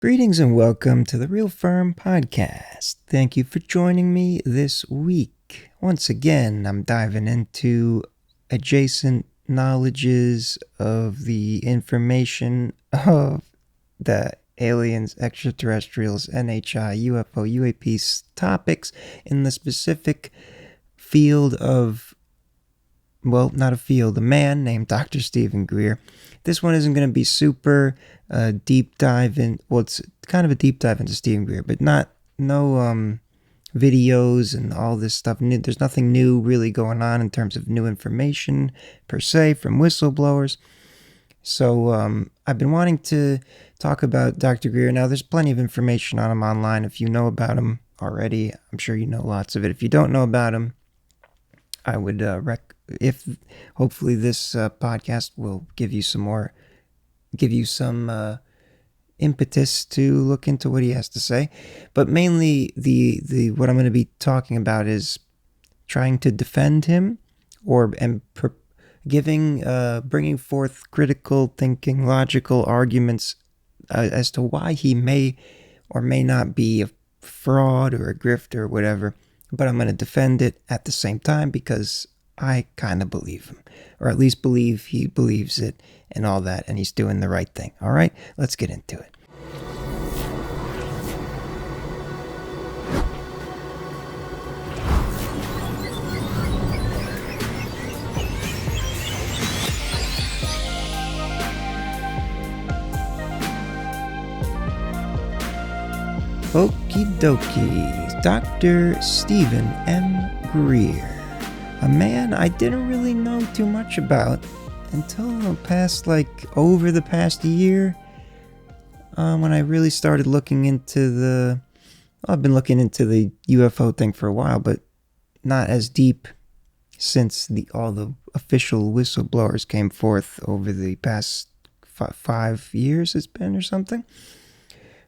Greetings and welcome to the Real FERM podcast. Thank you for joining me this week. Once again, I'm diving into adjacent knowledges of the information of the aliens, extraterrestrials, NHI, UFO, UAPs topics in the specific field of, well, not a field, a man named Dr. Stephen Greer. This one isn't going to be super deep dive in, well, it's kind of a deep dive into Stephen Greer, but no videos and all this stuff. There's nothing new really going on in terms of new information per se from whistleblowers. So I've been wanting to talk about Dr. Greer. Now, there's plenty of information on him online. If you know about him already, I'm sure you know lots of it. If you don't know about him, I would hopefully this podcast will give you some impetus to look into what he has to say. But mainly the what I'm going to be talking about is trying to defend him bringing forth critical thinking, logical arguments as to why he may or may not be a fraud or a grifter or whatever. But I'm going to defend it at the same time because I kind of believe him, or at least believe he believes it and all that, and he's doing the right thing. All right, let's get into it. Okie dokie, Dr. Stephen M. Greer. A man I didn't really know too much about until over the past year, when I really started looking into I've been looking into the UFO thing for a while, but not as deep since all the official whistleblowers came forth over the past 5 years it's been or something,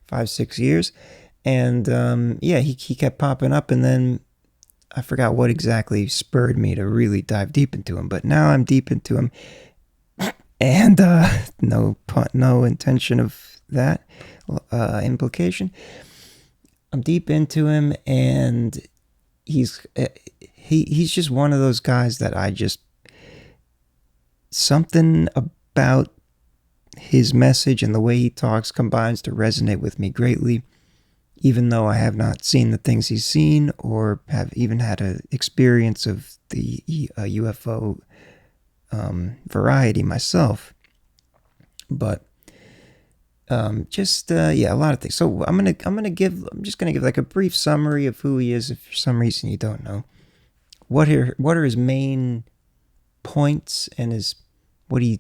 5-6 years. And he kept popping up, and then I forgot what exactly spurred me to really dive deep into him. But now I'm deep into him, and no intention of that implication. I'm deep into him, and he's just one of those guys that something about his message and the way he talks combines to resonate with me greatly. Even though I have not seen the things he's seen or have even had an experience of the UFO variety myself. But a lot of things. So I'm just gonna give like a brief summary of who he is if for some reason you don't know. What are his main points and what he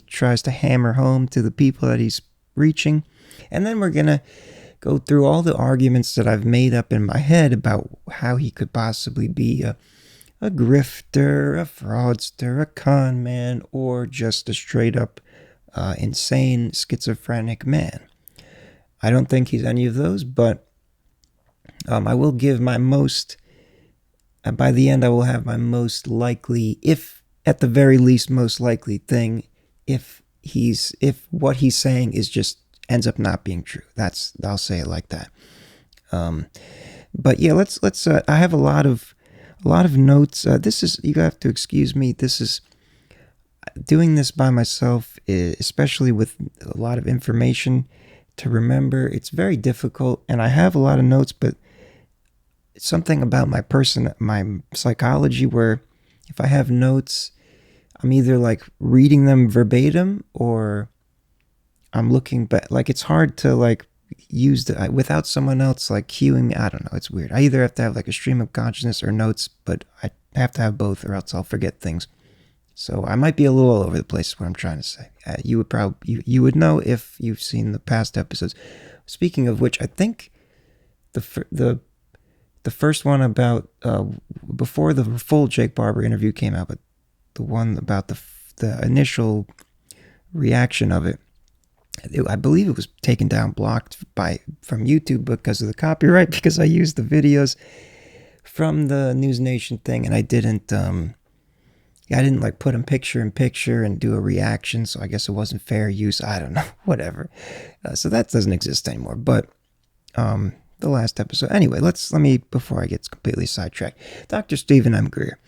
tries to hammer home to the people that he's reaching. And then we're gonna go through all the arguments that I've made up in my head about how he could possibly be a grifter, a fraudster, a con man, or just a straight up insane schizophrenic man. I don't think he's any of those, but I will give my most, by the end I will have my most likely, if at the very least most likely thing, if what he's saying is just ends up not being true. I'll say it like that. But yeah, let's. I have a lot of notes. This is, you have to excuse me. This is doing this by myself, especially with a lot of information to remember. It's very difficult, and I have a lot of notes, but it's something about my psychology, where if I have notes, I'm either like reading them verbatim or I'm looking back. Like, it's hard to like use without someone else like cueing me. I don't know. It's weird. I either have to have like a stream of consciousness or notes, but I have to have both or else I'll forget things. So I might be a little all over the place is what I'm trying to say. You would know if you've seen the past episodes. Speaking of which, I think the first one about before the full Jake Barber interview came out, but the one about the initial reaction of it, I believe it was taken down, blocked from YouTube because of the copyright, because I used the videos from the News Nation thing, and I didn't. I didn't like put him picture in picture and do a reaction, so I guess it wasn't fair use. I don't know, whatever. So that doesn't exist anymore. But the last episode, anyway. Let me before I get completely sidetracked. Dr. Stephen M. Greer,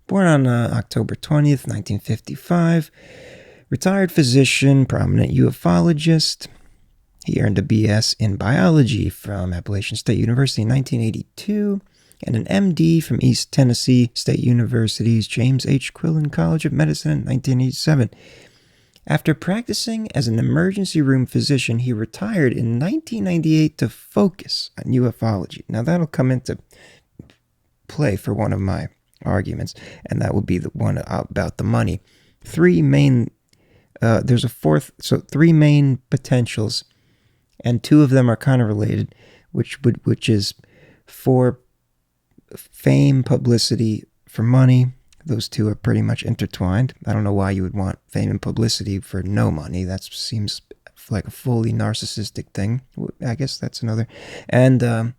born on October 20th, 1955, retired physician, prominent ufologist. He earned a BS in biology from Appalachian State University in 1982 and an MD from East Tennessee State University's James H. Quillen College of Medicine in 1987. After practicing as an emergency room physician, he retired in 1998 to focus on ufology. Now that'll come into play for one of my arguments, and that would be the one about the money. Three main potentials, and two of them are kind of related, which is for fame, publicity, for money. Those two are pretty much intertwined. I don't know why you would want fame and publicity for no money. That seems like a fully narcissistic thing. I guess that's another. And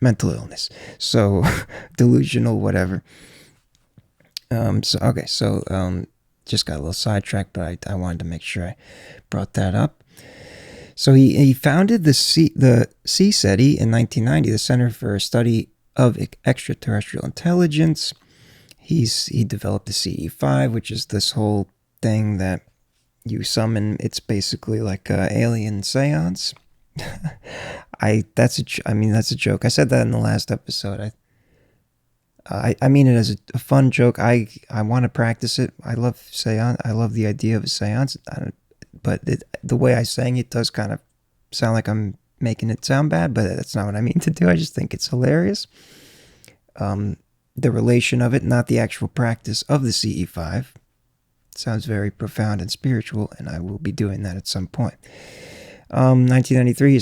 mental illness. So delusional, whatever. Just got a little sidetracked, but I wanted to make sure I brought that up. So he founded the CSETI in 1990, the Center for Study of Extraterrestrial Intelligence. He developed the CE5, which is this whole thing that you summon. It's basically like an alien seance. That's a joke. I said that in the last episode. I mean it as a fun joke. I want to practice it. I love seance. I love the idea of a seance. But the way I sang it does kind of sound like I'm making it sound bad, but that's not what I mean to do. I just think it's hilarious. The relation of it, not the actual practice of the CE5. It sounds very profound and spiritual, and I will be doing that at some point. 1993, he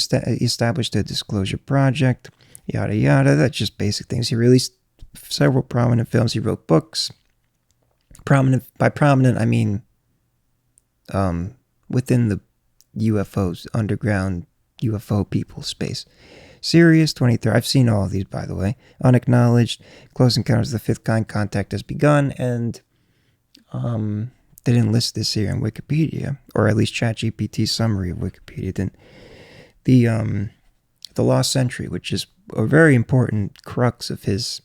established a disclosure project, yada yada. That's just basic things. He released several prominent films. He wrote books. By prominent, I mean within the UFOs, underground UFO people space. Sirius 23. I've seen all of these, by the way. Unacknowledged, Close Encounters of the Fifth Kind, Contact Has Begun, and they didn't list this here in Wikipedia, or at least ChatGPT's summary of Wikipedia didn't. The Lost Century, which is a very important crux of his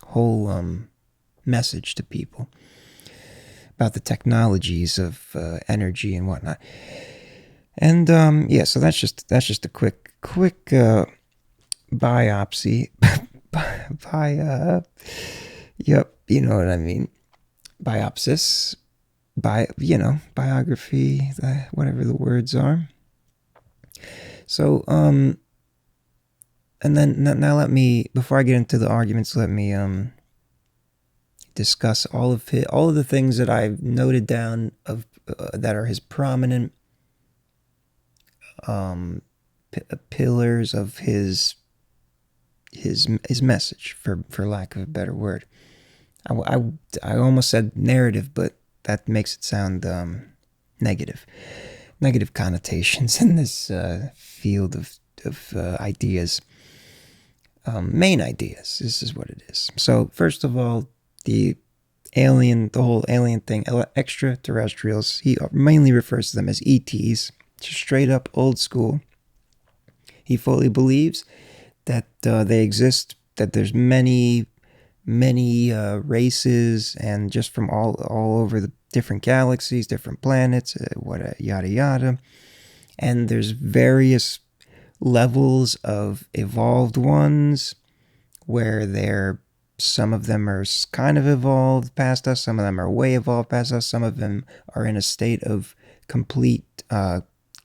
whole message to people about the technologies of energy and whatnot. And so that's just a quick biopsy. Yep, you know what I mean. Biopsis, biography, whatever the words are. So and then now let me, before I get into the arguments, let me discuss all of the things that I've noted down of that are his prominent pillars of his message, for lack of a better word. I almost said narrative, but that makes it sound negative connotations in this field of ideas. Main ideas. This is what it is. So first of all, the whole alien thing, extraterrestrials. He mainly refers to them as ETs. Just straight up old school. He fully believes that they exist, that there's many races, and just from all over the different galaxies, different planets, yada yada. And there's various levels of evolved ones where some of them are kind of evolved past us, some of them are way evolved past us, some of them are in a state of complete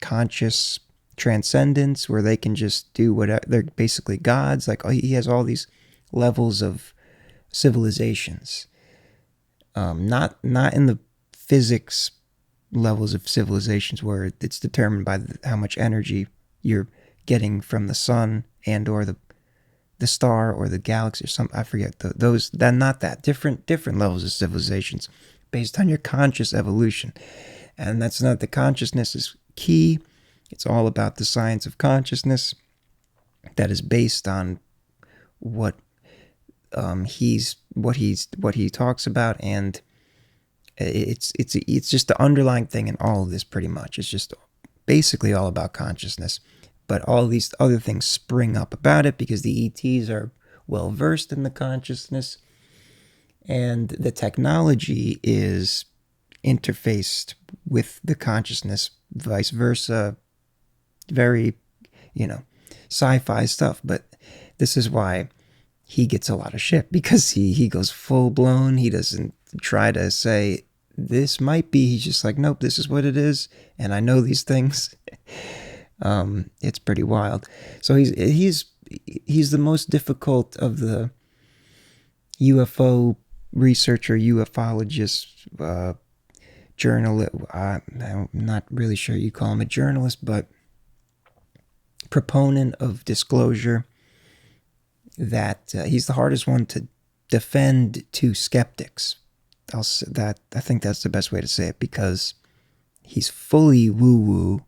conscious transcendence where they can just do whatever. They're basically gods. Like, he has all these levels of civilizations, not in the physics levels of civilizations where it's determined by how much energy you're getting from the sun and or the star or the galaxy or something. I forget those. Not that different levels of civilizations based on your conscious evolution, and that's not, the consciousness is key. It's all about the science of consciousness that is based on what what he talks about, and it's just the underlying thing in all of this. Pretty much, it's just basically all about consciousness. But all these other things spring up about it because the ETs are well versed in the consciousness, and the technology is interfaced with the consciousness, vice versa. Very, sci-fi stuff. But this is why he gets a lot of shit, because he goes full blown. He doesn't try to say this might be. He's just like, nope, this is what it is, and I know these things. It's pretty wild. So he's the most difficult of the UFO researcher, ufologist, journalist. I'm not really sure you call him a journalist, but proponent of disclosure. That he's the hardest one to defend to skeptics. I think that's the best way to say it, because he's fully woo-woo,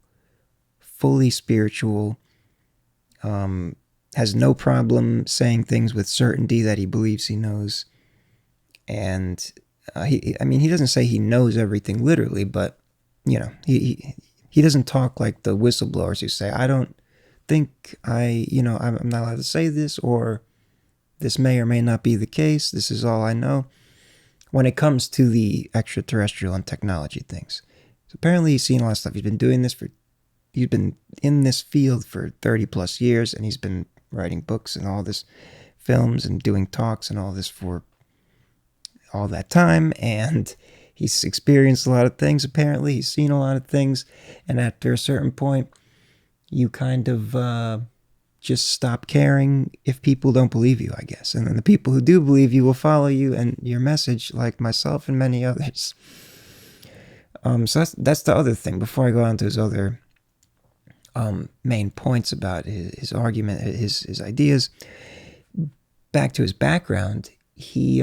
fully spiritual, has no problem saying things with certainty that he believes he knows. And he doesn't say he knows everything literally, but he doesn't talk like the whistleblowers who say, I don't think I'm not allowed to say this, or this may or may not be the case. This is all I know. When it comes to the extraterrestrial and technology things, so apparently he's seen a lot of stuff. He's been in this field for 30 plus years, and he's been writing books and all this, films and doing talks and all this for all that time. And he's experienced a lot of things. Apparently, he's seen a lot of things, and after a certain point, you kind of just stop caring if people don't believe you, I guess. And then the people who do believe you will follow you and your message, like myself and many others. So that's the other thing. Before I go on to his other main points about his argument, his ideas, back to his background, he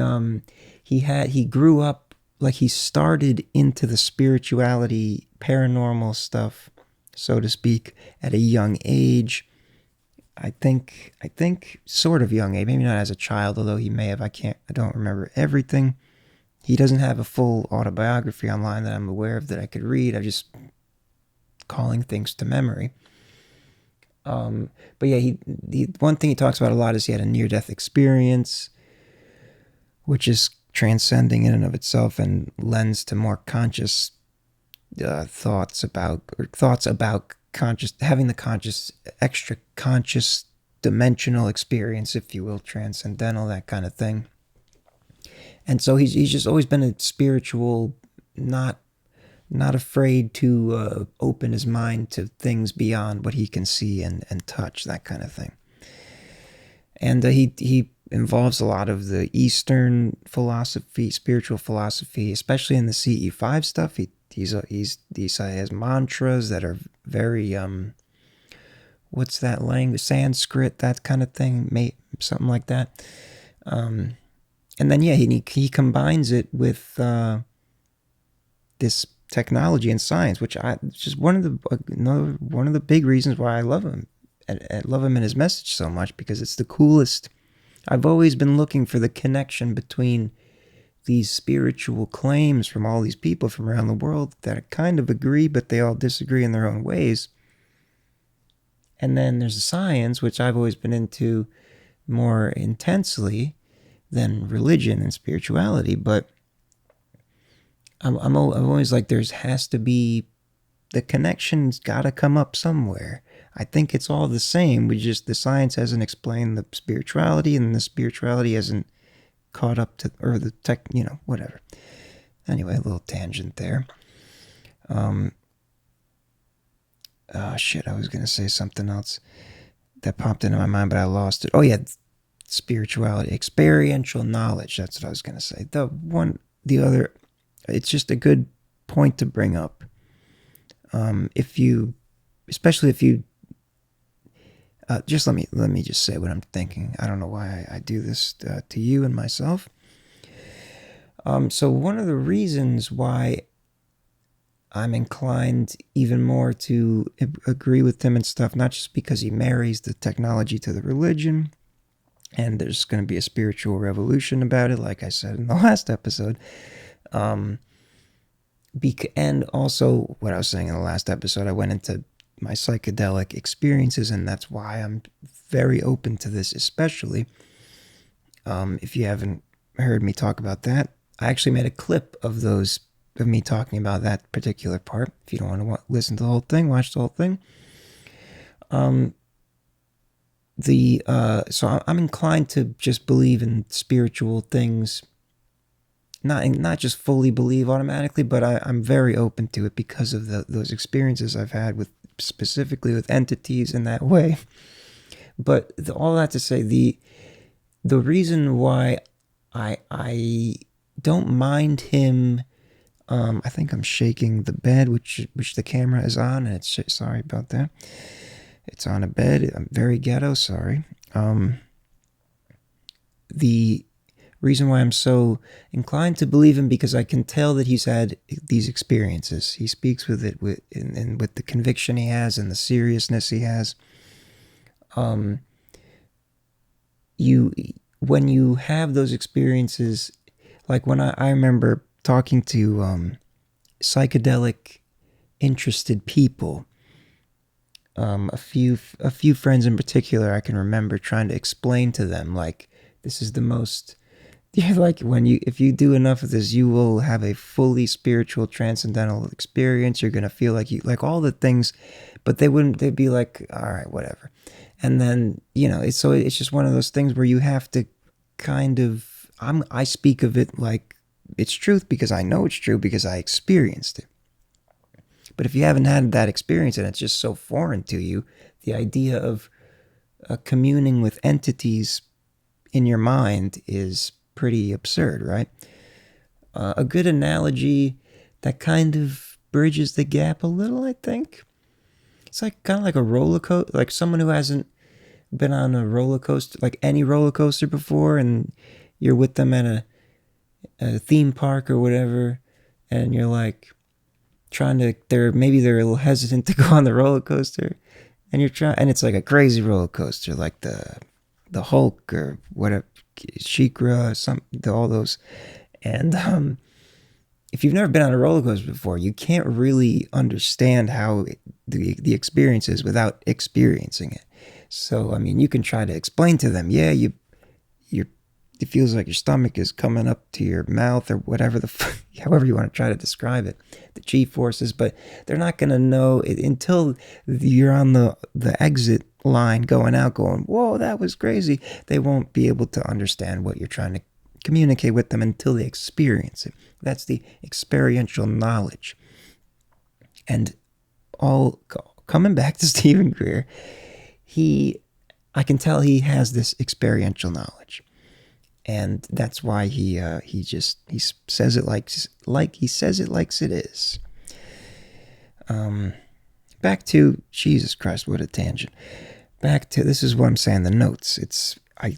grew up, like, he started into the spirituality, paranormal stuff, so to speak, at a young age. I think sort of young age, maybe not as a child, although he may have. I don't remember everything. He doesn't have a full autobiography online that I'm aware of that I could read. I'm just calling things to memory. But yeah, he one thing he talks about a lot is he had a near-death experience, which is transcending in and of itself and lends to more conscious thoughts about having the conscious, extra conscious, dimensional experience, if you will, transcendental, that kind of thing. And so he's just always been a spiritual, not afraid to open his mind to things beyond what he can see and touch, that kind of thing. And he involves a lot of the Eastern philosophy, spiritual philosophy, especially in the CE5 stuff. He has mantras that are very what's that language? Sanskrit, that kind of thing, something like that. And then he combines it with this technology and science, which it's just one of the big reasons why I love him. I love him and his message so much, because it's the coolest. I've always been looking for the connection between these spiritual claims from all these people from around the world that kind of agree, but they all disagree in their own ways. And then there's the science, which I've always been into more intensely than religion and spirituality. But I'm always like, has to be, the connection's got to come up somewhere. I think it's all the same. The science hasn't explained the spirituality, and the spirituality hasn't caught up to, or the tech, whatever. Anyway, a little tangent there. Shit, I was going to say something else that popped into my mind, but I lost it. Oh yeah, spirituality, experiential knowledge. That's what I was going to say. It's just a good point to bring up. Especially if you, just let me just say what I'm thinking. I don't know why I do this to you and myself. So one of the reasons why I'm inclined even more to agree with him and stuff, not just because he marries the technology to the religion, and there's going to be a spiritual revolution about it, like I said in the last episode. And also, what I was saying in the last episode, I went into my psychedelic experiences, and that's why I'm very open to this, especially if you haven't heard me talk about that. I actually made a clip of me talking about that particular part. If you don't want to listen to the whole thing, watch the whole thing. So I'm inclined to just believe in spiritual things, not just fully believe automatically, but I'm very open to it because of those experiences I've had specifically with entities in that way. But all that to say, the reason why I don't mind him, I think I'm shaking the bed, which the camera is on, and sorry about that. It's on a bed. I'm very ghetto, sorry. The reason why I'm so inclined to believe him, because I can tell that he's had these experiences. He speaks with it with the conviction he has and the seriousness he has. When you have those experiences, like when I remember talking to psychedelic interested people, a few friends in particular, I can remember trying to explain to them, like, this is the most, like, if you do enough of this, you will have a fully spiritual transcendental experience. You're gonna feel like all the things, but they'd be like, all right, whatever. And then, it's just one of those things where you have to kind of, I speak of it like it's truth because I know it's true because I experienced it. But if you haven't had that experience and it's just so foreign to you, the idea of communing with entities in your mind is pretty absurd, right? A good analogy that kind of bridges the gap a little, I think. It's like kind of like a roller coaster, like someone who hasn't been on a roller coaster, like any roller coaster before, and you're with them at a theme park or whatever, and you're like they're a little hesitant to go on the roller coaster, and and it's like a crazy roller coaster, like the Hulk or whatever, Shikra, all those, and if you've never been on a roller coaster before, you can't really understand how the experience is without experiencing it. So, I mean, you can try to explain to them, yeah, it feels like your stomach is coming up to your mouth or whatever however you want to try to describe it, the G-forces, but they're not going to know it until you're on the exit line going out going, whoa, that was crazy. They won't be able to understand what you're trying to communicate with them until they experience it. That's the experiential knowledge. And all coming back to Stephen Greer, I can tell he has this experiential knowledge. And that's why he says it like he says it like it is. Back to Jesus Christ, what a tangent. Back to, this is what I'm saying, the notes. I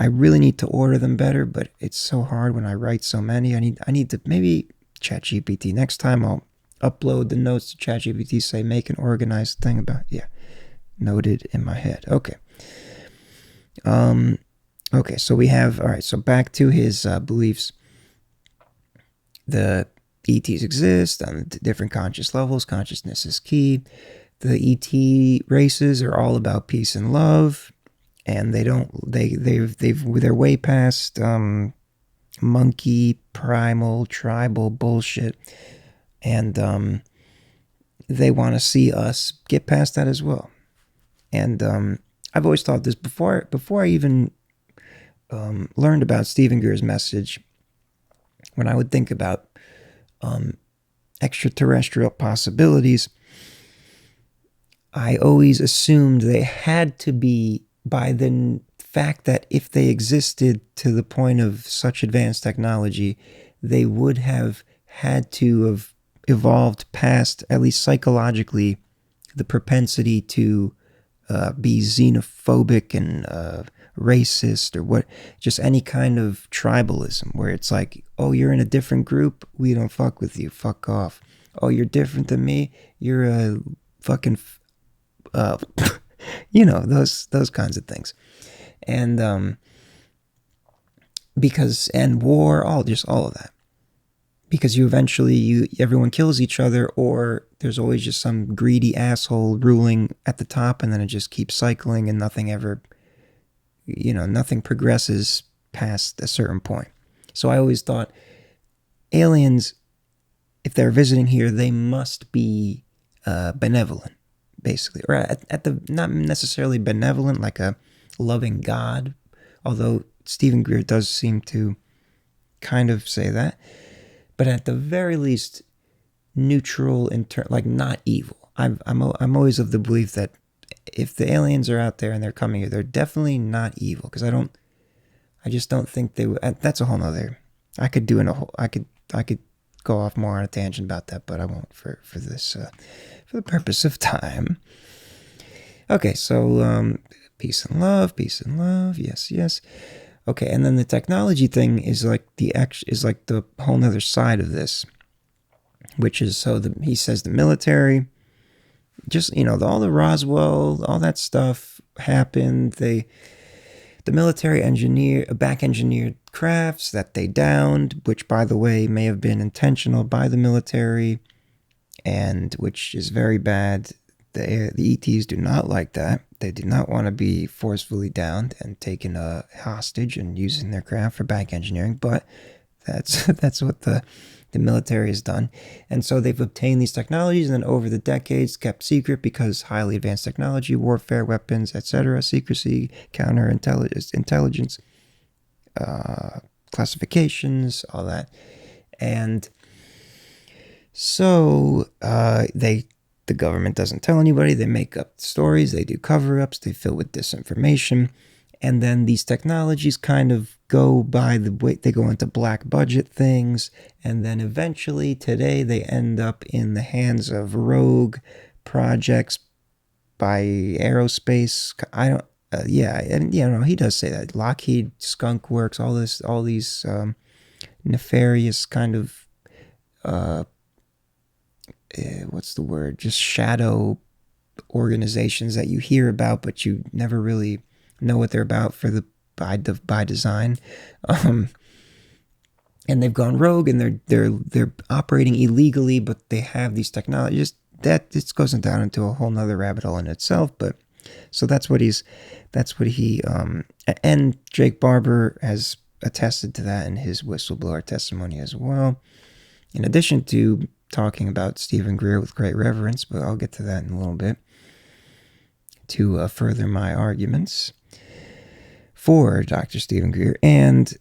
really need to order them better, but it's so hard when I write so many. I need to maybe ChatGPT. Next time I'll upload the notes to ChatGPT, say make an organized thing about, noted in my head. Okay. Okay, so we have, all right, so back to his beliefs. The ETs exist on different conscious levels. Consciousness is key. The ET races are all about peace and love, and they're way past monkey, primal, tribal bullshit, and they want to see us get past that as well. And I've always thought this before I even learned about Stephen Greer's message. When I would think about extraterrestrial possibilities, I always assumed they had to be, by the fact that if they existed to the point of such advanced technology, they would have had to have evolved past, at least psychologically, the propensity to be xenophobic and racist, or just any kind of tribalism, where it's like, oh, you're in a different group, we don't fuck with you, fuck off. Oh, you're different than me, you're a fucking those kinds of things. And because, and war, all of that. Because everyone kills each other, or there's always just some greedy asshole ruling at the top, and then it just keeps cycling, and nothing progresses past a certain point. So I always thought aliens, if they're visiting here, they must be benevolent, basically, or at the not necessarily benevolent like a loving God, although Stephen Greer does seem to kind of say that, but at the very least neutral like not evil. I'm always of the belief that if the aliens are out there and they're coming here, they're definitely not evil, because I just don't think they would. That's a whole nother. I could go off more on a tangent about that, but I won't for this for the purpose of time. Okay, so peace and love, yes. Okay, and then the technology thing is like the whole nother side of this, which is he says the military, just all the Roswell, all that stuff happened. The military back engineered crafts that they downed, which by the way may have been intentional by the military, and which is very bad. The ETs do not like that. They do not want to be forcefully downed and taken hostage and using their craft for back engineering, but that's what the military has done. And so they've obtained these technologies, and then over the decades kept secret because highly advanced technology, warfare, weapons, etc., secrecy, counterintelligence, classifications, all that. And so the government doesn't tell anybody. They make up stories. They do cover-ups. They fill with disinformation. And then these technologies kind of go by the way, they go into black budget things. And then eventually today they end up in the hands of rogue projects by aerospace. He does say that. Lockheed, Skunk Works, all these nefarious kind of what's the word? Just shadow organizations that you hear about, but you never really know what they're about by design. And they've gone rogue, and they're operating illegally, but they have these technologies that just goes down into a whole nother rabbit hole in itself. But so that's what he and Jake Barber has attested to that in his whistleblower testimony as well. In addition to talking about Stephen Greer with great reverence, but I'll get to that in a little bit to further my arguments for Dr. Stephen Greer. And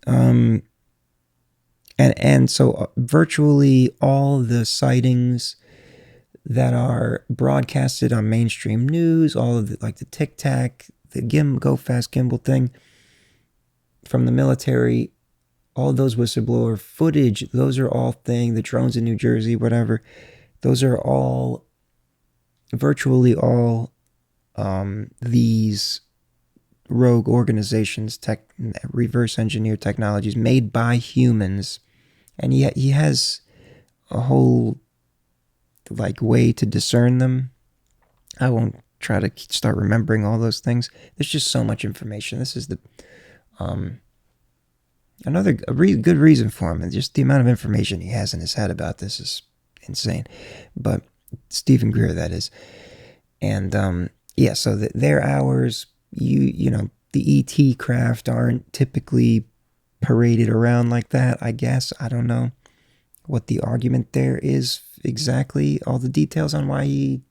so virtually all the sightings that are broadcasted on mainstream news, all of like the Tic Tac, the Go Fast Gimbal thing from the military, all those whistleblower footage, those are all the drones in New Jersey, whatever, those are all, virtually all these rogue organizations, reverse engineered technologies made by humans. And yet he has a whole way to discern them. I won't try to start remembering all those things. There's just so much information. This is the good reason for him, and just the amount of information he has in his head about this is insane. But Stephen Greer, that is. And so their hours, the ET craft aren't typically paraded around like that, I guess. I don't know what the argument there is exactly, all the details on why he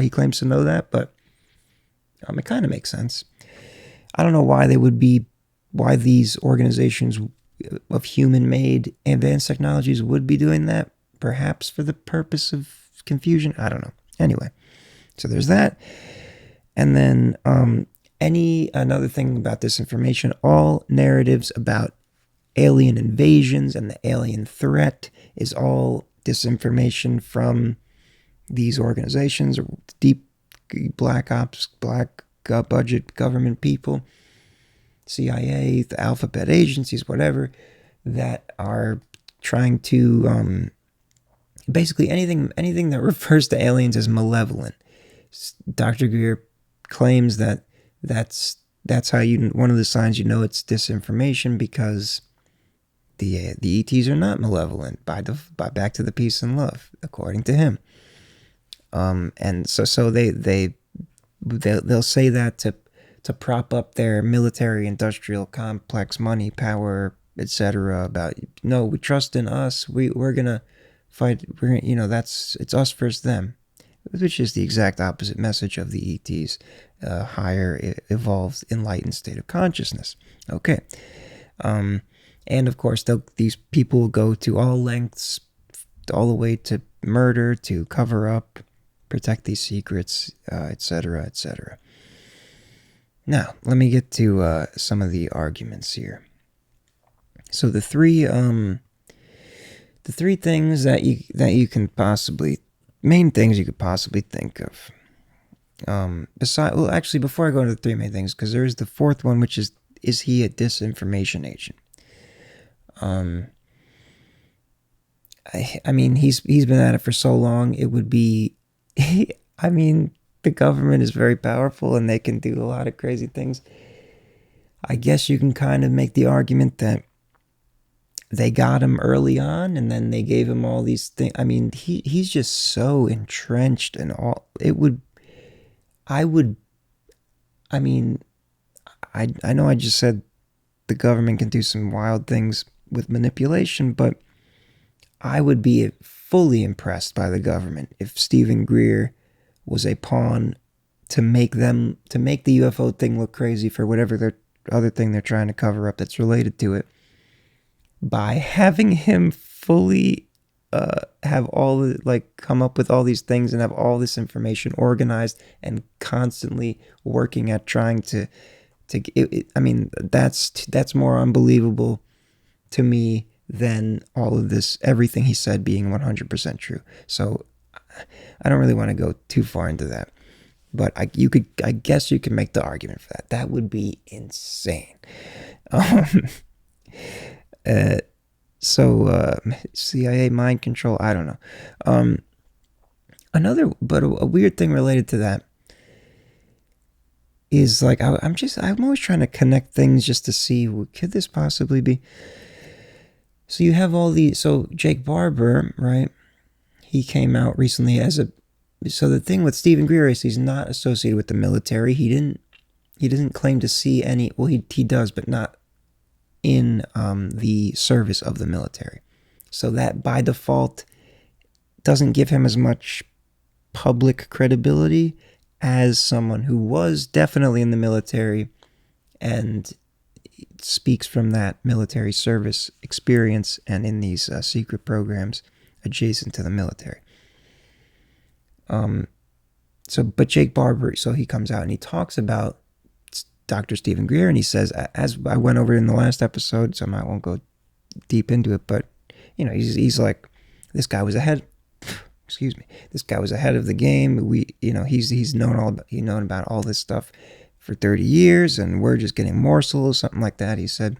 claims to know that, but it kind of makes sense. I don't know why why these organizations of human-made advanced technologies would be doing that. Perhaps for the purpose of confusion. I don't know. Anyway, so there's that. And then another thing about disinformation, all narratives about alien invasions and the alien threat is all disinformation from these organizations, or deep black ops, black budget government people, CIA, the alphabet agencies, whatever, that are trying to basically anything that refers to aliens as malevolent. Dr. Greer claims that that's that's how one of the signs you know it's disinformation, because the ETs are not malevolent by back to the peace and love, according to him. And so they'll say that to prop up their military industrial complex, money, power, etc. About, no, we trust in us. We're gonna fight. It's us versus them, which is the exact opposite message of the ETs, higher evolved enlightened state of consciousness. Okay. And of course, these people will go to all lengths, all the way to murder, to cover up, protect these secrets, etc., etc. Now, let me get to some of the arguments here. So the three things that you can possibly, main things you could possibly think of. Actually, before I go into the three main things, because there is the fourth one, which is he a disinformation agent? I mean, he's been at it for so long. It would be, I mean, the government is very powerful and they can do a lot of crazy things. I guess you can kind of make the argument that they got him early on and then they gave him all these things. I mean, he's just so entrenched and all. I know I just said the government can do some wild things with manipulation, but I would be fully impressed by the government if Stephen Greer was a pawn to make the UFO thing look crazy for whatever other thing they're trying to cover up that's related to it, by having him fully have come up with all these things and have all this information organized and constantly working at trying to I mean, that's more unbelievable to me than all of this, everything he said being 100% true. So I don't really want to go too far into that, but I guess you could make the argument for that. That would be insane. CIA mind control, I don't know. A weird thing related to that is, like, I'm always trying to connect things just to see, could this possibly be? So you have so Jake Barber, right? He came out recently so the thing with Stephen Greer is he's not associated with the military. He doesn't claim to see any, well, he does, but not in the service of the military. So that by default doesn't give him as much public credibility as someone who was definitely in the military and speaks from that military service experience and in these secret programs adjacent to the military. But Jake Barber, so he comes out and he talks about Dr. Stephen Greer, and he says, as I went over in the last episode, so I won't go deep into it, but he's like, this guy was ahead. Excuse me. This guy was ahead of the game. He's known about all this stuff for 30 years, and we're just getting morsels, something like that. He said,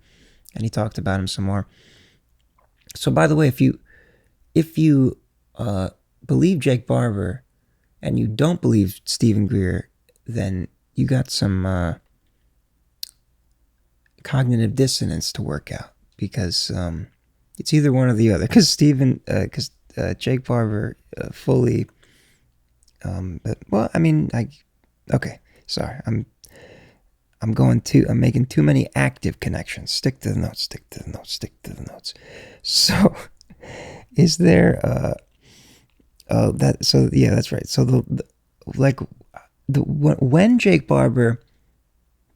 and he talked about him some more. So, by the way, if you believe Jake Barber and you don't believe Stephen Greer, then you got some cognitive dissonance to work out, because it's either one or the other. Because Jake Barber fully, okay, sorry, I'm making too many active connections. Stick to the notes. So, is there that's right. So when Jake Barber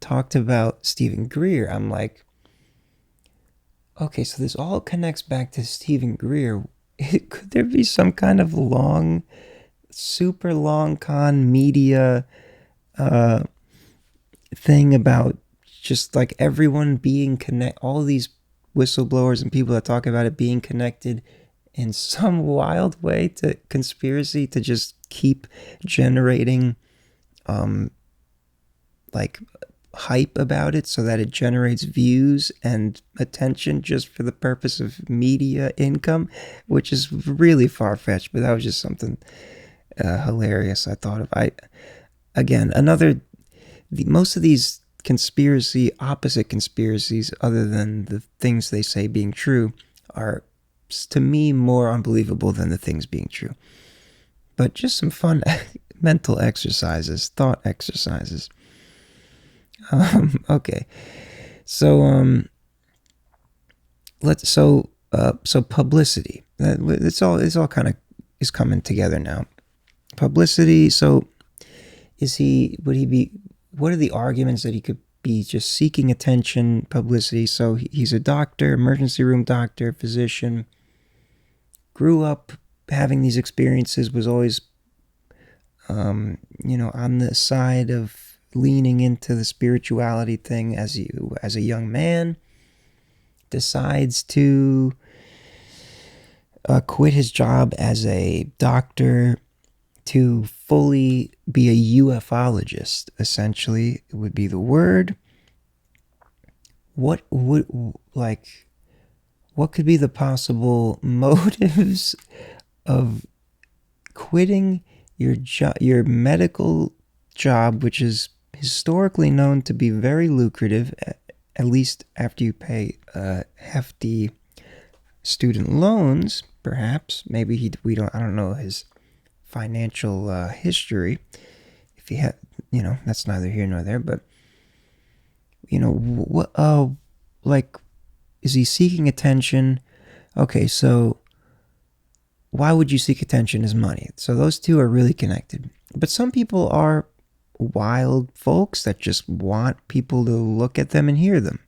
talked about Stephen Greer, I'm like, okay, so this all connects back to Stephen Greer. Could there be some kind of super long con media thing about just like everyone being all these whistleblowers and people that talk about it being connected in some wild way to conspiracy, to just keep generating hype about it so that it generates views and attention just for the purpose of media income, which is really far-fetched, but that was just something hilarious I thought of. Most of these opposite conspiracies, other than the things they say being true, are, to me, more unbelievable than the things being true. But just some fun mental exercises, thought exercises. Okay, so so publicity. It's all kind of is coming together now. Publicity. So would he be? What are the arguments that he could be just seeking attention, publicity? So he's a doctor, emergency room doctor, physician. Grew up having these experiences. Was always, on the side of leaning into the spirituality thing as a young man. Decides to quit his job as a doctor to fully be a ufologist, essentially, would be the word. What could be the possible motives of quitting your medical job, which is historically known to be very lucrative, at least after you pay hefty student loans, perhaps. Maybe I don't know his financial history. If he had, that's neither here nor there. But what? Is he seeking attention? Okay, so why would you seek attention? Is money. So those two are really connected. But some people are wild folks that just want people to look at them and hear them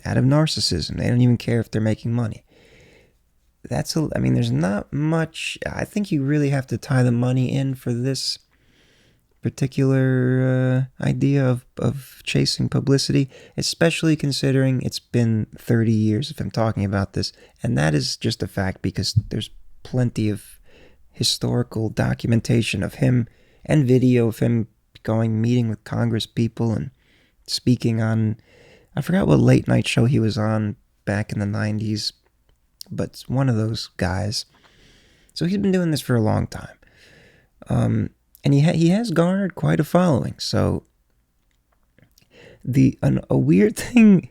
out of narcissism. They don't even care if they're making money. There's not much. I think you really have to tie the money in for this particular idea of chasing publicity, especially considering it's been 30 years if I'm talking about this. And that is just a fact because there's plenty of historical documentation of him and video of him meeting with Congress people and speaking on, I forgot what late night show he was on back in the 90s, but it's one of those guys. So he's been doing this for a long time. And he has garnered quite a following. So a weird thing,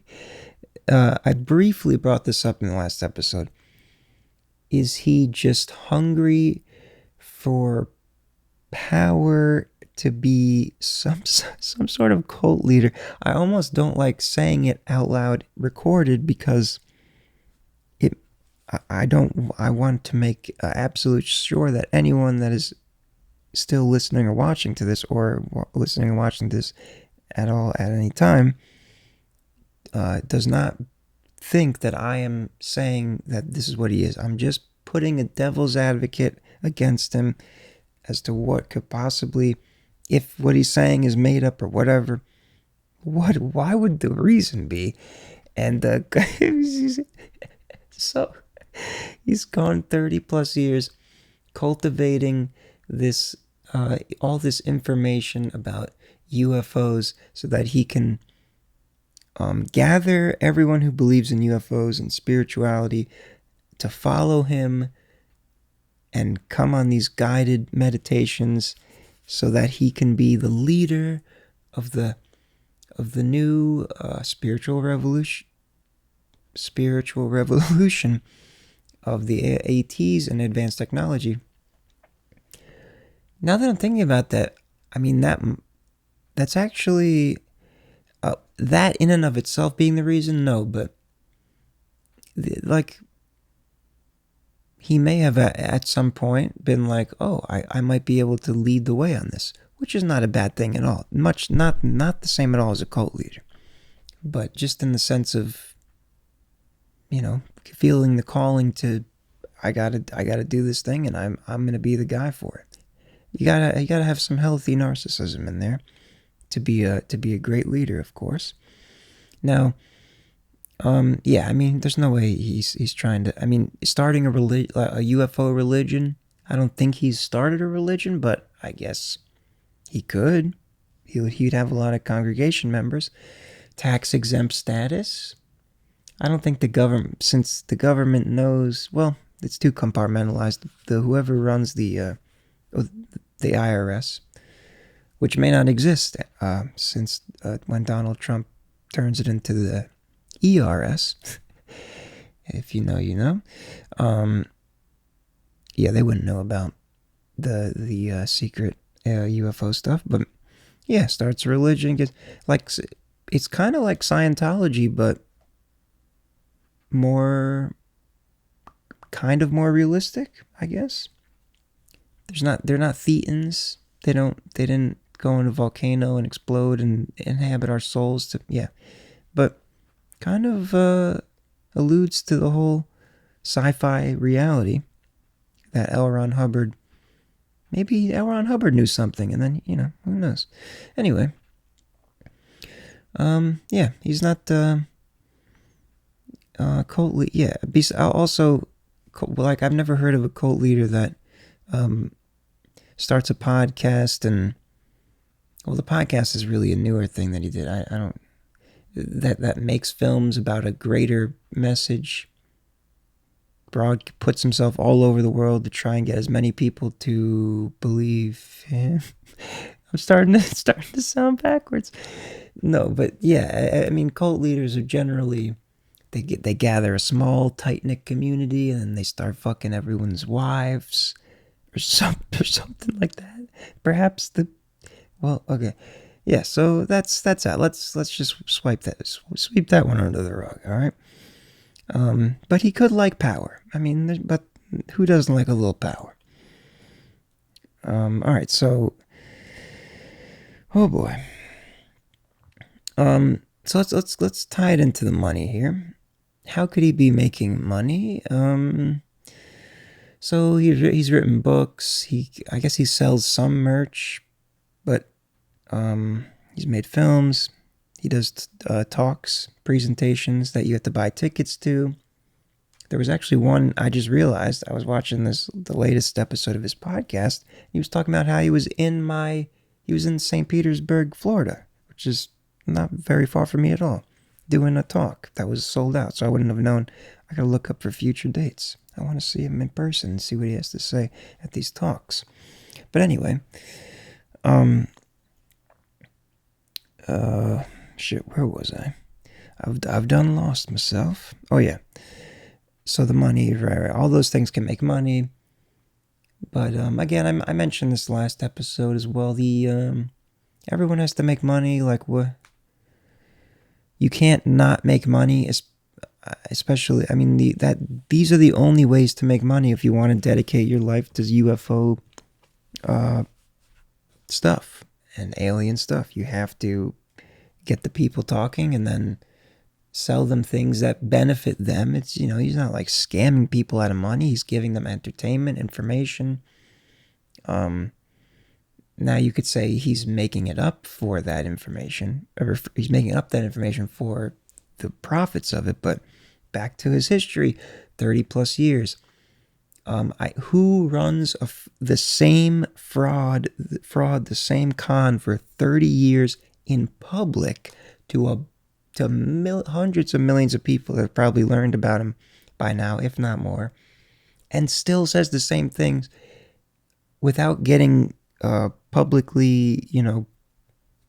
I briefly brought this up in the last episode, is he just hungry for power, to be some sort of cult leader? I almost don't like saying it out loud recorded because I want to make absolute sure that anyone that is still listening or watching to this, or listening and watching this at all at any time, does not think that I am saying that this is what he is. I'm just putting a devil's advocate against him as to what could possibly, if what he's saying is made up or whatever, why would the reason be? And so he's gone 30 plus years cultivating this all this information about UFOs so that he can gather everyone who believes in UFOs and spirituality to follow him and come on these guided meditations so that he can be the leader of the new spiritual revolution of the ATs and advanced technology. Now that I'm thinking about that, that's actually that in and of itself being the reason, no, but he may have at some point been like, oh, I might be able to lead the way on this, which is not a bad thing at all. Not the same at all as a cult leader, but just in the sense of, feeling the calling to, I gotta do this thing, and I'm gonna be the guy for it. You gotta have some healthy narcissism in there to be a great leader, of course. Now, there's no way he's trying to. Starting a UFO religion. I don't think he's started a religion, but I guess he could. He'd have a lot of congregation members. Tax exempt status. I don't think the government, since the government knows. Well, it's too compartmentalized. Whoever runs the IRS, which may not exist since when Donald Trump turns it into the ERS. If you know, you know. Yeah, they wouldn't know about the secret UFO stuff, but yeah, starts a religion, gets like it's kind of like Scientology, but more more realistic, I guess. They're not Thetans. They didn't go in a volcano and explode and inhabit our souls to yeah. But kind of alludes to the whole sci-fi reality that L. Ron Hubbard, maybe L. Ron Hubbard knew something, and then, you know, who knows. Anyway, yeah, he's not cult leader. Yeah, also, like, I've never heard of a cult leader that starts a podcast and, well, the podcast is really a newer thing that he did. I don't, that makes films about a greater message, puts himself all over the world to try and get as many people to believe him. I'm starting to sound backwards. No, but yeah, I mean, cult leaders are generally, they gather a small, tight-knit community, and then they start fucking everyone's wives or something like that. Perhaps well, okay. Yeah, so that's out. Let's just sweep that one under the rug, all right? But he could like power. I mean, but who doesn't like a little power? All right, so, oh boy. So let's tie it into the money here. How could he be making money? So he's written books. I guess he sells some merch, but he's made films. He does talks, presentations that you have to buy tickets to. There was actually one I just realized. I was watching the latest episode of his podcast. He was talking about how he was in St. Petersburg, Florida, which is not very far from me at all, doing a talk that was sold out. So I wouldn't have known. I gotta look up for future dates. I want to see him in person and see what he has to say at these talks. But anyway, shit, where was I? I've done lost myself. Oh yeah. So the money, right, all those things can make money. But again, I mentioned this last episode as well. Everyone has to make money. Like, what? You can't not make money, especially. I mean, these are the only ways to make money if you want to dedicate your life to UFO stuff and alien stuff. You have to get the people talking and then sell them things that benefit them. It's, you know, he's not like scamming people out of money. He's giving them entertainment, information. Now you could say he's making it up for that information, or he's making up that information for the profits of it. But back to his history, 30 plus years. Who runs the same fraud, the same con for 30 years in public to hundreds of millions of people that have probably learned about him by now, if not more, and still says the same things without getting publicly, you know,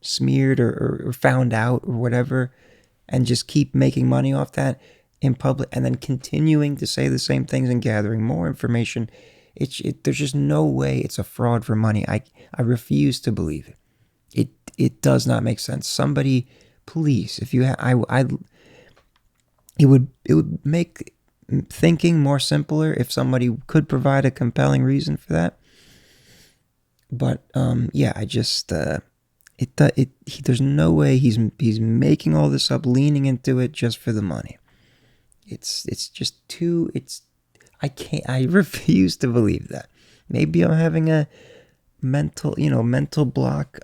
smeared or found out or whatever, and just keep making money off that in public, and then continuing to say the same things and gathering more information. There's just no way it's a fraud for money. I refuse to believe it. It does not make sense. Somebody, please, if you it would make thinking more simpler if somebody could provide a compelling reason for that. But yeah, I just there's no way he's making all this up, leaning into it just for the money. It's just too. I refuse to believe that. Maybe I'm having a mental block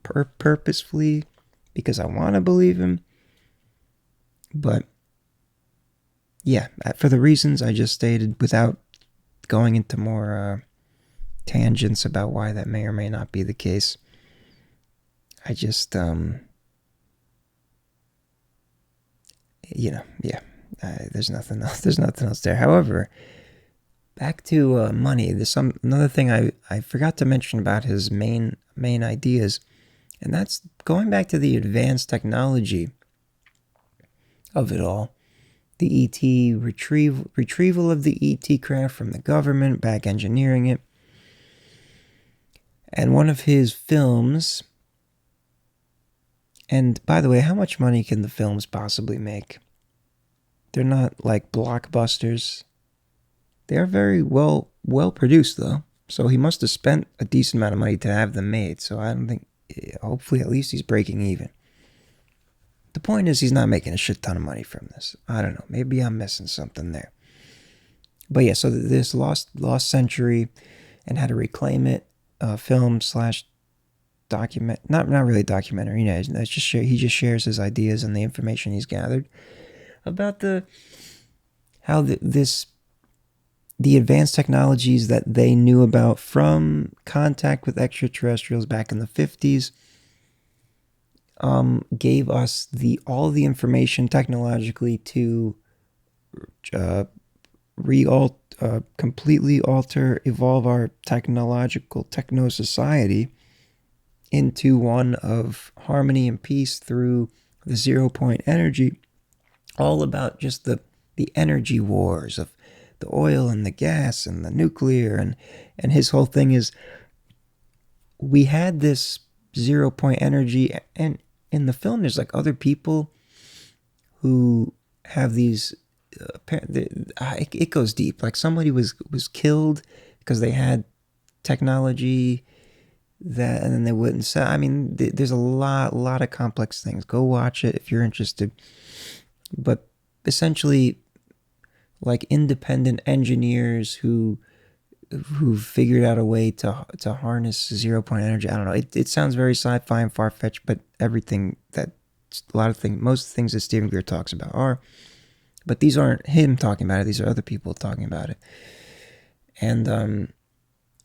purposefully because I want to believe him. But yeah, for the reasons I just stated, without going into more tangents about why that may or may not be the case, I just yeah. There's nothing else. There's nothing else there. However, back to money. There's another thing I forgot to mention about his main main ideas. And that's going back to the advanced technology of it all. The ET retrieval of the ET craft from the government, back engineering it. And one of his films, and by the way, how much money can the films possibly make? They're not like blockbusters. They're very well produced though. So he must have spent a decent amount of money to have them made. So I don't think, hopefully at least he's breaking even. The point is he's not making a shit ton of money from this. I don't know. Maybe I'm missing something there. But yeah, so this lost century and how to reclaim it, film slash document, not really documentary. You know, it's just he just shares his ideas and the information he's gathered about how the advanced technologies that they knew about from contact with extraterrestrials back in the 50s gave us all the information technologically to completely evolve our techno society into one of harmony and peace through the 0 point energy, all about just the energy wars of the oil and the gas and the nuclear, and his whole thing is we had this 0 point energy, and in the film there's like other people who have these it goes deep, like somebody was killed because they had technology that, and then they wouldn't sell. I mean, there's a lot of complex things. Go watch it if you're interested. But essentially, like independent engineers who figured out a way to harness 0 point energy. I don't know. It sounds very sci-fi and far-fetched, but most things that Stephen Greer talks about are. But these aren't him talking about it. These are other people talking about it. And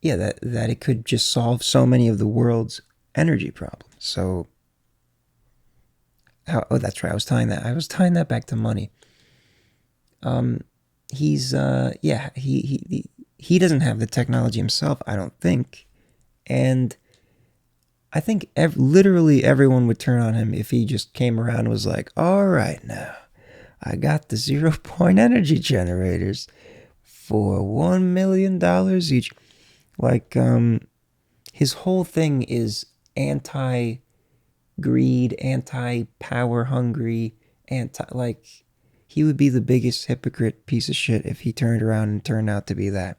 yeah, that it could just solve so many of the world's energy problems. So, that's right. I was tying that back to money. He doesn't have the technology himself, I don't think, and I think literally everyone would turn on him if he just came around and was like, "All right, now I got the 0 point energy generators for $1 million each." Like, his whole thing is anti-greed, anti-power hungry, he would be the biggest hypocrite piece of shit if he turned around and turned out to be that.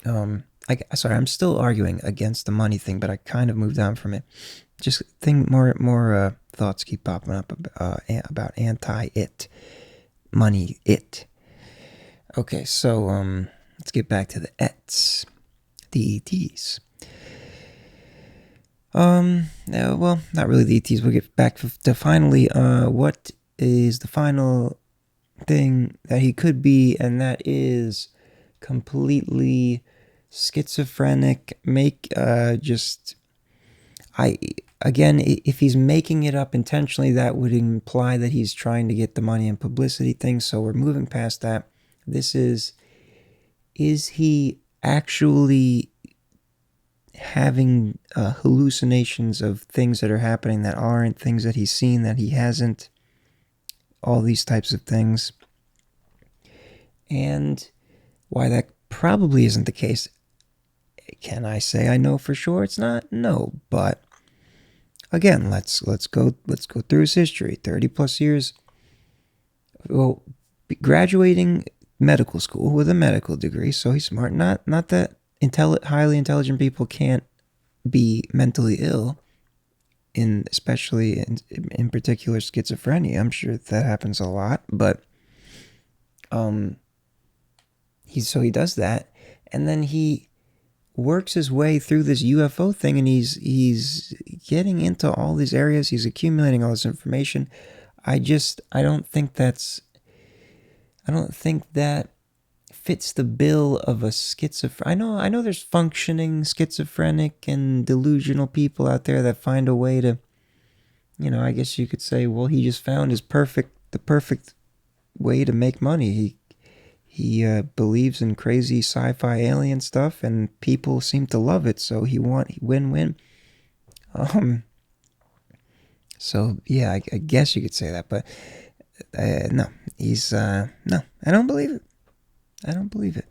Sorry, I'm still arguing against the money thing, but I kind of moved on from it. Just more thoughts keep popping up about anti-it, money it. Okay, so let's get back to the ETs, the ETs. Well, not really the ETs. We'll get back to finally what is the final thing that he could be, and that is completely schizophrenic. If he's making it up intentionally, that would imply that he's trying to get the money and publicity thing. So we're moving past that. This is he actually having hallucinations of things that are happening that aren't, things that he's seen that he hasn't, all these types of things? And why that probably isn't the case, can I say I know for sure it's not? No, but again, let's go through his history. 30 plus years. Well, graduating medical school with a medical degree, so he's smart. Not that highly intelligent people can't be mentally ill, especially in particular schizophrenia. I'm sure that happens a lot, but he does that, and then he works his way through this UFO thing, and he's getting into all these areas. He's accumulating all this information. I don't think that fits the bill of a schizophrenic. I know there's functioning schizophrenic and delusional people out there that find a way to, I guess you could say, well, he just found the perfect way to make money. He believes in crazy sci-fi alien stuff, and people seem to love it. So he win-win. Um, so yeah, I guess you could say that, but no, he's no. I don't believe it. I don't believe it.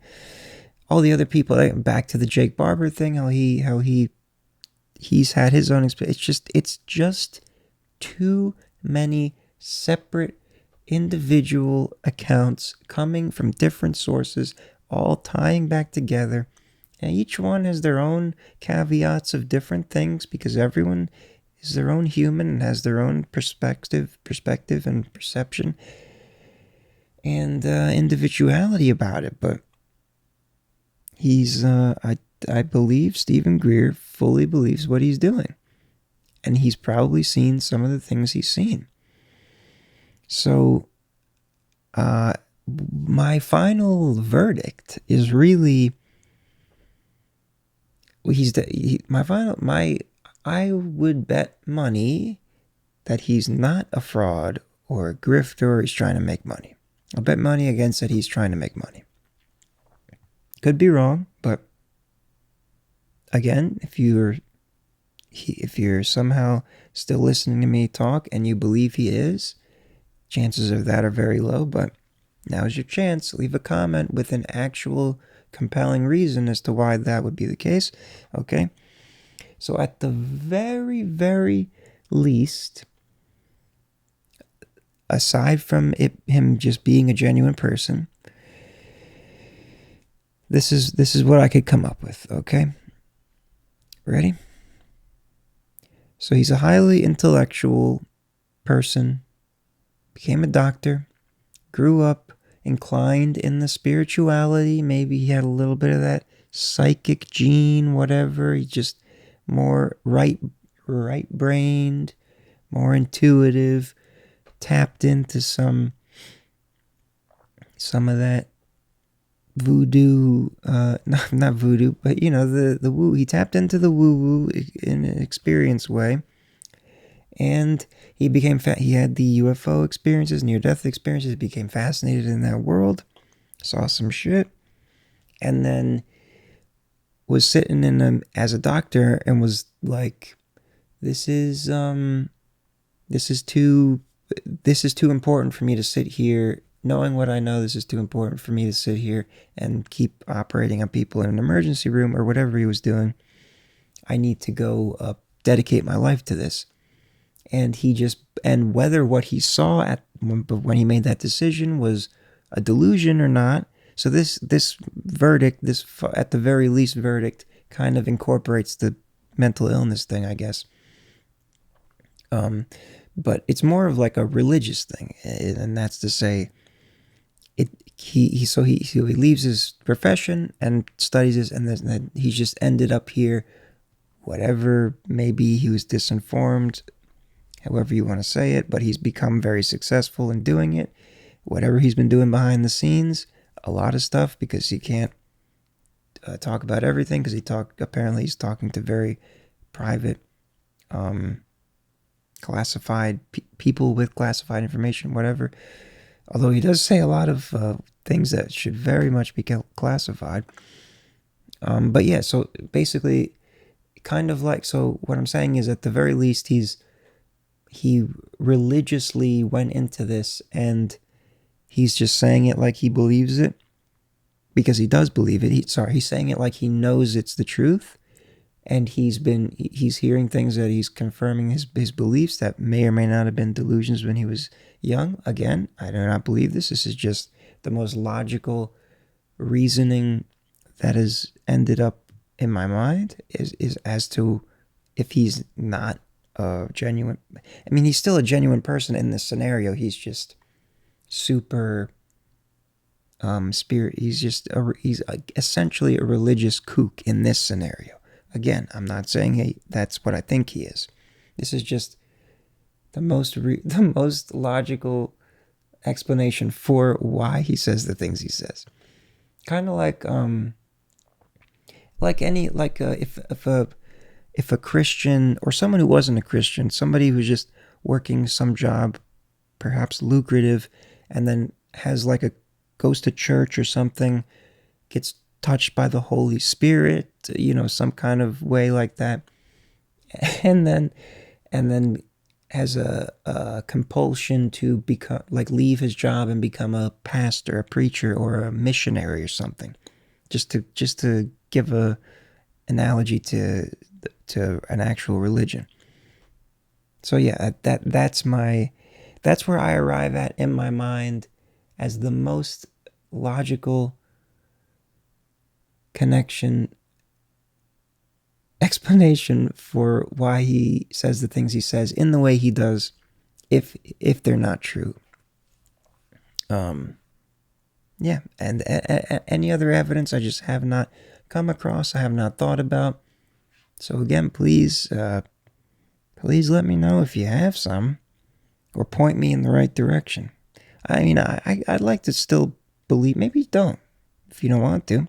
All the other people, back to the Jake Barber thing, he's had his own experience. It's just too many separate individual accounts coming from different sources, all tying back together. And each one has their own caveats of different things, because everyone is their own human and has their own perspective and perception and individuality about it. But I believe Stephen Greer fully believes what he's doing. And he's probably seen some of the things he's seen. So, my final verdict is really, I would bet money that he's not a fraud or a grifter, or he's trying to make money. I'll bet money against that he's trying to make money. Could be wrong, but again, if you're somehow still listening to me talk and you believe he is, chances of that are very low, but now's your chance. Leave a comment with an actual compelling reason as to why that would be the case. Okay? So at the very, very least, aside from him just being a genuine person, this is what I could come up with, okay? Ready? So he's a highly intellectual person, became a doctor, grew up inclined in the spirituality. Maybe he had a little bit of that psychic gene, whatever. He just more right-brained, more intuitive, tapped into some of that voodoo, not voodoo, but the woo. He tapped into the woo-woo in an experience way. And he had the UFO experiences, near-death experiences. He became fascinated in that world, saw some shit, and then was sitting as a doctor and was like, this is too important for me to sit here. Knowing what I know, this is too important for me to sit here and keep operating on people in an emergency room or whatever he was doing. I need to go dedicate my life to this. And whether what he saw when he made that decision was a delusion or not. So this verdict, this at the very least verdict, kind of incorporates the mental illness thing, I guess. But it's more of like a religious thing, and that's to say, he leaves his profession and studies this, and then he just ended up here. Whatever, maybe he was disinformed, however you want to say it, but he's become very successful in doing it. Whatever he's been doing behind the scenes, a lot of stuff, because he can't talk about everything, because apparently he's talking to very private, classified people with classified information, whatever. Although he does say a lot of things that should very much be classified. But yeah, so basically, kind of like, so what I'm saying is, at the very least, he religiously went into this, and he's just saying it like he believes it, because he does believe it. He's saying it like he knows it's the truth, and he's hearing things that he's confirming his beliefs that may or may not have been delusions when he was young. Again, I do not believe this. This is just the most logical reasoning that has ended up in my mind is as to if he's not a genuine. I mean, he's still a genuine person in this scenario. He's just super spirit. He's essentially a religious kook in this scenario. Again, I'm not saying that's what I think he is. This is just the most logical explanation for why he says the things he says. Kind of if a Christian, or someone who wasn't a Christian, somebody who's just working some job, perhaps lucrative, and then has like a goes to church or something, gets touched by the Holy Spirit, some kind of way like that, and then has a compulsion to become, like, leave his job and become a pastor, a preacher, or a missionary or something, just to give a analogy to an actual religion. So yeah, that's where I arrive at in my mind as the most logical connection explanation for why he says the things he says in the way he does, if they're not true. Yeah, and any other evidence I just have not come across, I have not thought about. So again, please let me know if you have some, or point me in the right direction. I mean, I'd like to still believe. Maybe don't, if you don't want to.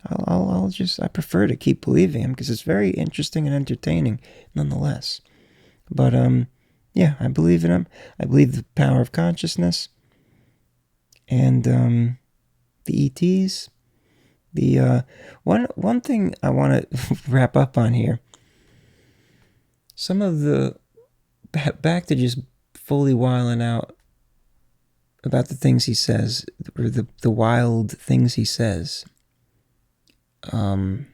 I prefer to keep believing him because it's very interesting and entertaining nonetheless. But yeah, I believe in him. I believe the power of consciousness, and the ETs. The one thing I want to wrap up on here. Some of the back to just fully wilding out about the things he says, or the wild things he says. And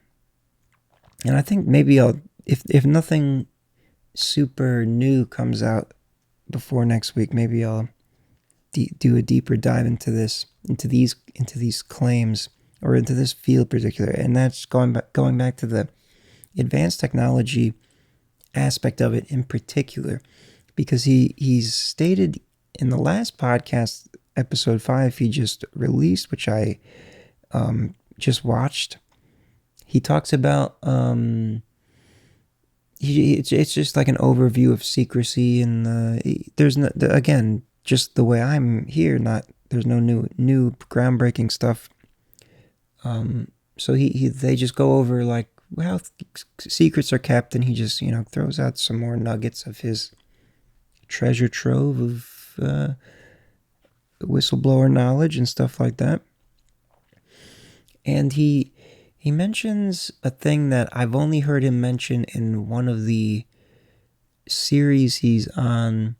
I think maybe I'll, if nothing super new comes out before next week, maybe I'll do a deeper dive into these claims, or into this field particular, and that's going back to the advanced technology aspect of it in particular, because he's stated in the last podcast, episode 5, he just released, which I just watched. He talks about it's just like an overview of secrecy, and there's no, again, just the way I'm here, there's no new groundbreaking stuff. So they just go over like how secrets are kept, and he just throws out some more nuggets of his treasure trove of whistleblower knowledge and stuff like that. And he mentions a thing that I've only heard him mention in one of the series he's on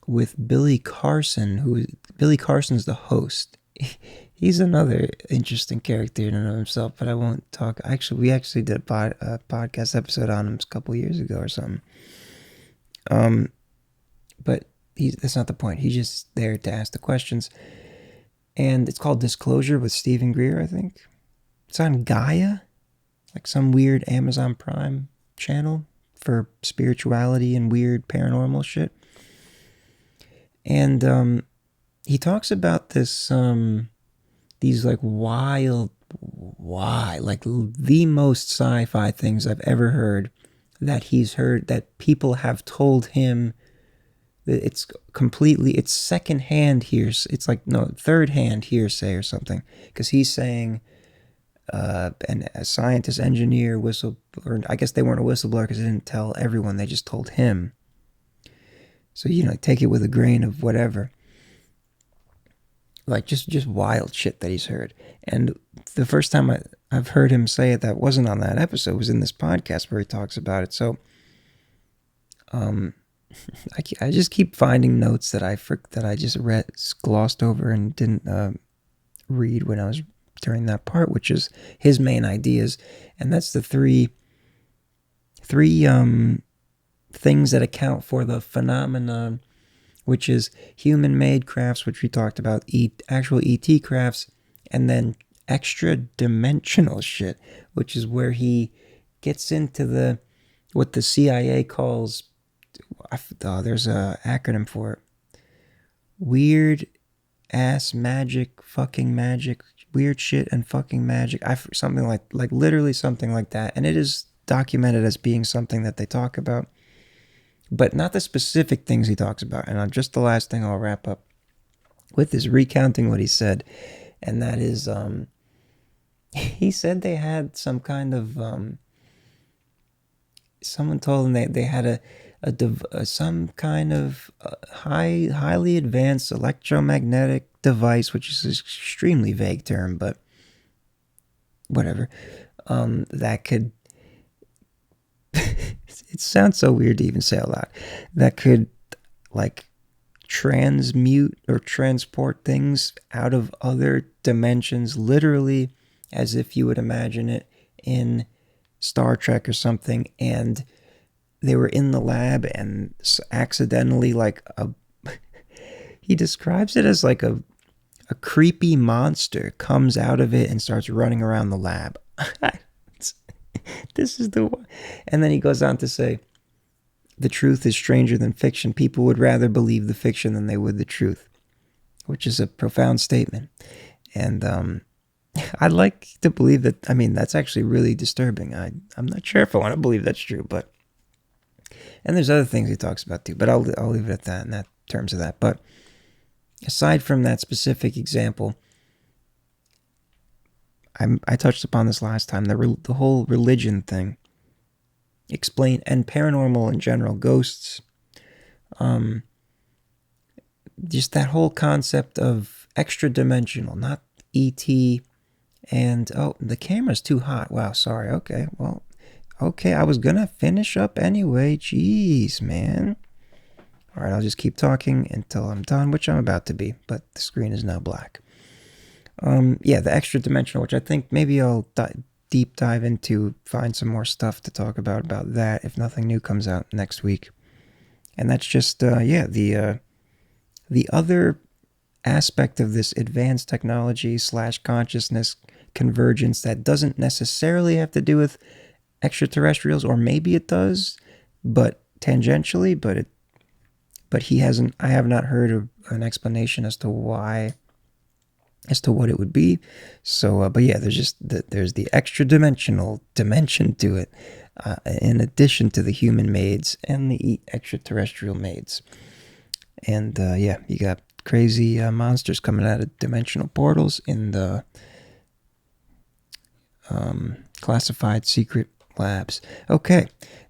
with Billy Carson. Billy Carson's the host. He's another interesting character in and of himself, but I won't talk. Actually, we actually did a podcast episode on him a couple years ago or something. But that's not the point. He's just there to ask the questions. And it's called Disclosure with Stephen Greer, I think. It's on Gaia, like some weird Amazon Prime channel for spirituality and weird paranormal shit. And he talks about this, these like like the most sci-fi things I've ever heard, that he's heard, that people have told him that it's secondhand hearsay. It's like, no, third-hand hearsay or something, because he's saying, and a scientist, engineer, or I guess they weren't a whistleblower because they didn't tell everyone, they just told him. So, take it with a grain of whatever. Like, just wild shit that he's heard. And the first time I've heard him say it that wasn't on that episode was in this podcast where he talks about it. So, I just keep finding notes that I just glossed over and didn't read when I was during that part, which is his main ideas, and that's the three things that account for the phenomenon, which is human-made crafts, which we talked about, actual ET crafts, and then extra-dimensional shit, which is where he gets into what the CIA calls, there's a acronym for it, weird ass magic, fucking magic, weird shit and fucking magic. Something like literally something like that. And it is documented as being something that they talk about, but not the specific things he talks about. And just the last thing I'll wrap up with is recounting what he said. And that is, he said they had some kind of, someone told him they had some kind of highly advanced electromagnetic device, which is an extremely vague term, but whatever. That could. It sounds so weird to even say out loud. That could, like, transmute or transport things out of other dimensions, literally, as if you would imagine it in Star Trek or something, and they were in the lab and accidentally, like, he describes it as like a creepy monster comes out of it and starts running around the lab. This is the one. And then he goes on to say, the truth is stranger than fiction. People would rather believe the fiction than they would the truth, which is a profound statement. And I'd like to believe that. I mean, that's actually really disturbing. I'm not sure if I want to believe that's true, but, and there's other things he talks about too, but I'll leave it at that in that terms of that. But aside from that specific example, I touched upon this last time, the whole religion thing, explain, and paranormal in general, ghosts, just that whole concept of extradimensional, not ET, and, oh, the camera's too hot. Wow, sorry. Okay, well, okay, I was gonna finish up anyway. Jeez, man. All right, I'll just keep talking until I'm done, which I'm about to be, but the screen is now black. Yeah, the extra dimensional, which I think maybe I'll deep dive into, find some more stuff to talk about that if nothing new comes out next week. And that's just, the other aspect of this advanced technology / consciousness convergence that doesn't necessarily have to do with extraterrestrials, or maybe it does, but tangentially, but I have not heard of an explanation as to why, as to what it would be. So, but yeah, there's the extra dimensional dimension to it, in addition to the human maids and the extraterrestrial maids. And yeah, you got crazy monsters coming out of dimensional portals in the classified secret labs. Okay,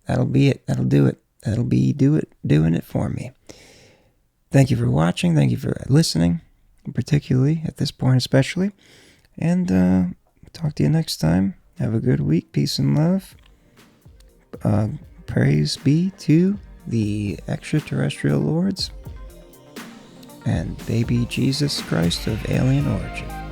that'll be it. That'll do it. That'll be doing it for me. Thank you for watching. Thank you for listening, particularly at this point especially. And talk to you next time. Have a good week. Peace and love. Praise be to the extraterrestrial lords and baby Jesus Christ of alien origin.